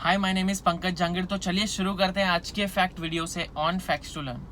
Hi, my name is Pankaj Jahangir. तो चलिए शुरू करते हैं आज के फैक्ट वीडियो से ऑन फैक्ट्स टू लर्न।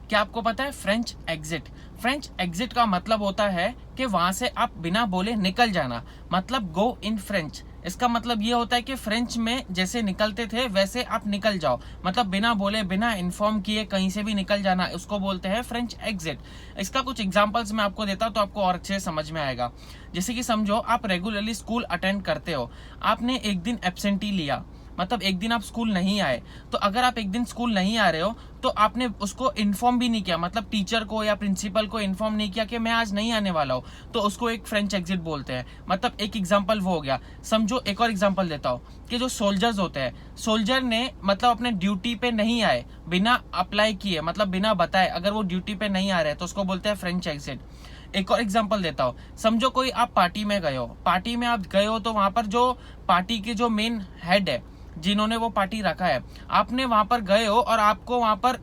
क्या आपको पता है फ्रेंच एग्जिट? फ्रेंच एग्जिट का मतलब होता है कि वहां से आप बिना बोले निकल जाना, मतलब गो इन फ्रेंच। इसका मतलब ये होता है कि फ्रेंच में जैसे निकलते थे वैसे आप निकल जाओ, मतलब बिना बोले बिना इन्फॉर्म किए कहीं से भी निकल जाना, उसको बोलते हैं फ्रेंच एग्जिट। इसका कुछ एग्जांपल्स मैं आपको देता हूं तो आपको और अच्छे से समझ में आएगा। जैसे कि समझो आप रेगुलरली स्कूल अटेंड करते हो, आपने एक दिन एब्सेंटी लिया, मतलब एक दिन आप स्कूल नहीं आए। तो अगर आप एक दिन स्कूल नहीं आ रहे हो तो आपने उसको इन्फॉर्म भी नहीं किया, मतलब टीचर को या प्रिंसिपल को इन्फॉर्म नहीं किया कि मैं आज नहीं आने वाला हूँ, तो उसको एक फ्रेंच एग्जिट बोलते हैं। मतलब एक एग्जांपल वो हो गया। समझो एक और एग्जांपल देता हूँ कि जो सोल्जर्स होते हैं, सोल्जर ने मतलब अपने ड्यूटी पे नहीं आए, बिना अप्लाई किए, मतलब बिना बताए अगर वो ड्यूटी पे नहीं आ रहे तो उसको बोलते हैं फ्रेंच एग्जिट। एक और एग्जांपल देता हूँ। समझो कोई आप पार्टी में गए हो, पार्टी में आप गए हो तो वहां पर जो पार्टी के जो मेन हेड है, जिन्होंने वो पार्टी रखा है, आपने वहां पर गए हो और आपको वहां पर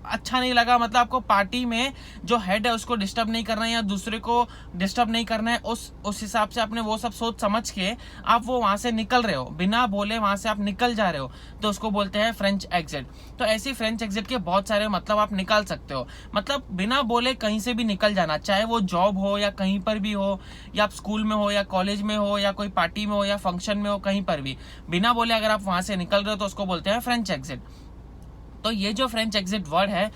अच्छा नहीं लगा, मतलब आपको पार्टी में जो हेड है उसको डिस्टर्ब नहीं करना है या दूसरे को डिस्टर्ब नहीं करना है, उस हिसाब से आपने वो सब सोच समझ के आप वो वहां से निकल रहे हो, बिना बोले वहां से आप निकल जा रहे हो, तो उसको बोलते हैं फ्रेंच एग्जिट। तो ऐसी फ्रेंच एग्जिट के बहुत सारे मतलब आप निकाल सकते हो, मतलब बिना बोले कहीं से भी निकल जाना, चाहे वो जॉब हो या कहीं पर भी हो, या आप स्कूल में हो या कॉलेज में हो या कोई पार्टी में हो या फंक्शन में हो, कहीं पर भी बिना बोले अगर आप वहां से निकल रहे हो तो उसको बोलते हैं फ्रेंच एग्जिट। तो ये जो फ्रेंच एग्जिट वर्ड है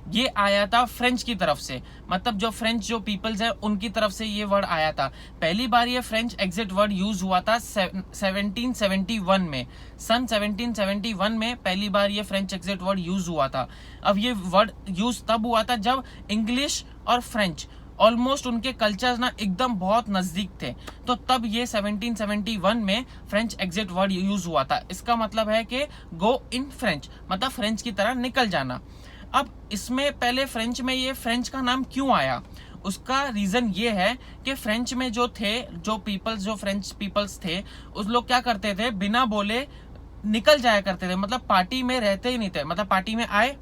ये आया था फ्रेंच की तरफ से, मतलब जो फ्रेंच जो पीपल्स है उनकी तरफ से ये वर्ड आया था। पहली बार ये फ्रेंच एग्जिट वर्ड यूज हुआ था 1771 में। सन 1771 में पहली बार ये फ्रेंच एग्जिट वर्ड यूज हुआ था। अब ये वर्ड यूज तब हुआ था जब इंग्लिश और फ्रेंच ऑलमोस्ट उनके कल्चर ना एकदम बहुत नजदीक थे, तो तब ये 1771 में फ्रेंच एग्जिट वर्ड यूज हुआ था। इसका मतलब है कि गो इन फ्रेंच, मतलब फ्रेंच की तरह निकल जाना। अब इसमें पहले फ्रेंच में ये फ्रेंच का नाम क्यों आया, उसका रीजन ये है कि फ्रेंच में जो थे, जो पीपल्स, जो फ्रेंच पीपल्स थे, उस लोग क्या करते थे, बिना बोले निकल जाया करते थे, मतलब पार्टी में रहते ही नहीं थे, मतलब पार्टी में आए,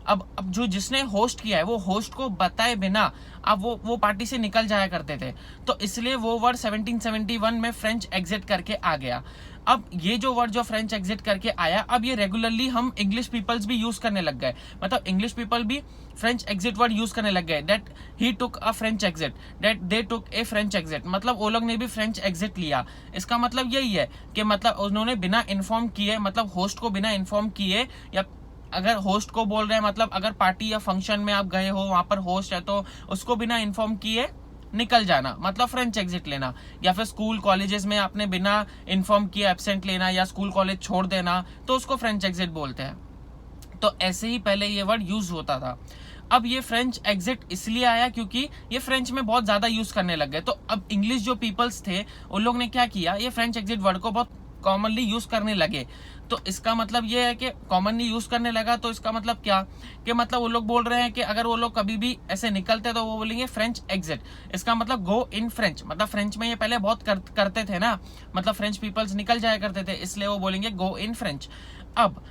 अब जो जिसने होस्ट किया है वो होस्ट को बताए बिना अब वो पार्टी से निकल जाया करते थे, तो इसलिए वो वर्ड 1771 में फ्रेंच एग्जिट करके आ गया। अब ये जो वर्ड जो फ्रेंच एग्जिट करके आया, अब ये रेगुलरली हम इंग्लिश पीपल्स भी यूज करने लग गए, मतलब इंग्लिश पीपल भी फ्रेंच एग्जिट वर्ड यूज करने लग गए। That he took a French exit, that they took A French exit, मतलब वो लोग ने भी फ्रेंच एग्जिट लिया। इसका मतलब यही है कि मतलब उन्होंने बिना इन्फॉर्म किए, मतलब होस्ट को बिना इन्फॉर्म किए, या अगर होस्ट को बोल रहे हैं, मतलब अगर पार्टी या फंक्शन में आप गए हो, वहां पर होस्ट है तो उसको बिना इन्फॉर्म किए निकल जाना, मतलब फ्रेंच एग्जिट लेना। या फिर स्कूल कॉलेजेस में आपने बिना इन्फॉर्म किए एब्सेंट लेना या स्कूल कॉलेज छोड़ देना, तो उसको फ्रेंच एग्जिट बोलते हैं। तो ऐसे ही पहले ये वर्ड यूज होता था। अब ये फ्रेंच एग्जिट इसलिए आया क्योंकि ये फ्रेंच में बहुत ज्यादा यूज करने लग गए, तो अब इंग्लिश जो पीपल्स थे उन लोग ने क्या किया, ये फ्रेंच एग्जिट वर्ड को बहुत कॉमनली यूज करने लगे। तो इसका मतलब ये है कि कॉमनली यूज करने लगा, तो इसका मतलब क्या, कि मतलब वो लोग बोल रहे हैं कि अगर वो लोग कभी भी ऐसे निकलते तो वो बोलेंगे फ्रेंच एग्जिट। इसका मतलब गो इन फ्रेंच, मतलब फ्रेंच में ये पहले बहुत करते थे ना, मतलब फ्रेंच पीपल्स निकल जाया करते थे, इसलिए वो बोलेंगे गो इन फ्रेंच। अब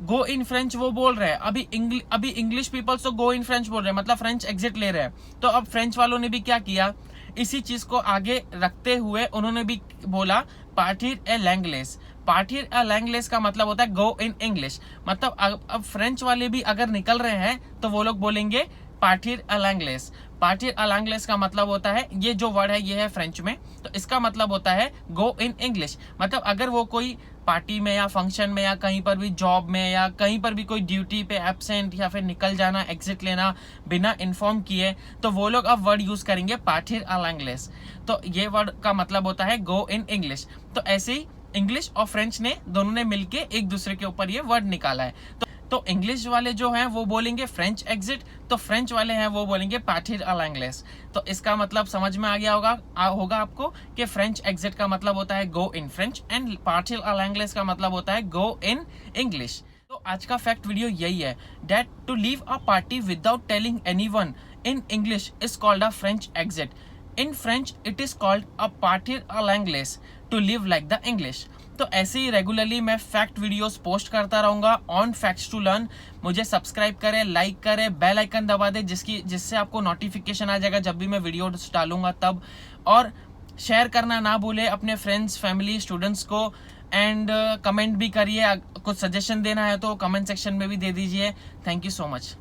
गो इन फ्रेंच वो बोल रहे हैं, अभी इंग्लिश पीपल्स तो गो इन फ्रेंच बोल रहे हैं, मतलब फ्रेंच एग्जिट ले रहे हैं। तो अब फ्रेंच वालों ने भी क्या किया, इसी चीज को आगे रखते हुए उन्होंने भी बोला पार्टिर ए लैंग्लेस। पार्टिर ए लैंग्लेस का मतलब होता है गो इन इंग्लिश, मतलब अब फ्रेंच वाले भी अगर निकल रहे हैं तो वो लोग बोलेंगे पार्टिर ए लैंग्लेस। पार्टिर ए लैंग्लेस का मतलब होता है, ये जो वर्ड है ये है फ्रेंच में, तो इसका मतलब होता है गो इन इंग्लिश। मतलब अगर वो कोई पार्टी में या फंक्शन में या कहीं पर भी जॉब में या कहीं पर भी कोई ड्यूटी पे एब्सेंट या फिर निकल जाना, एग्जिट लेना बिना इन्फॉर्म किए, तो वो लोग अब वर्ड यूज करेंगे पार्टिर ए लैंग्लेस। तो ये वर्ड का मतलब होता है गो इन इंग्लिश। तो ऐसे ही इंग्लिश और फ्रेंच ने दोनों ने मिलके एक दूसरे के ऊपर ये वर्ड निकाला है। तो इंग्लिश वाले जो हैं वो बोलेंगे फ्रेंच एग्जिट, तो फ्रेंच वाले हैं वो बोलेंगे पार्टिर ए लैंग्लेस। तो इसका मतलब समझ में आ गया होगा आपको कि फ्रेंच एग्जिट का मतलब होता है गो इन फ्रेंच एंड पार्टिर ए लैंग्लेस का मतलब होता है गो इन इंग्लिश। तो आज का फैक्ट वीडियो यही है, that to leave a party without telling anyone in English is called a French exit. In French, it is called a partir à l'anglaise, to live like the English. तो ऐसे ही regularly मैं fact videos post करता रहूंगा on facts to learn. मुझे subscribe करें, like करें, bell icon दबा दें जिससे आपको नोटिफिकेशन आ जाएगा जब भी मैं वीडियो डालूंगा तब। और शेयर करना ना भूले अपने फ्रेंड्स, फैमिली, स्टूडेंट्स को। एंड कमेंट भी करिए, कुछ सजेशन देना है तो कमेंट सेक्शन में भी दे दीजिए। Thank you so much.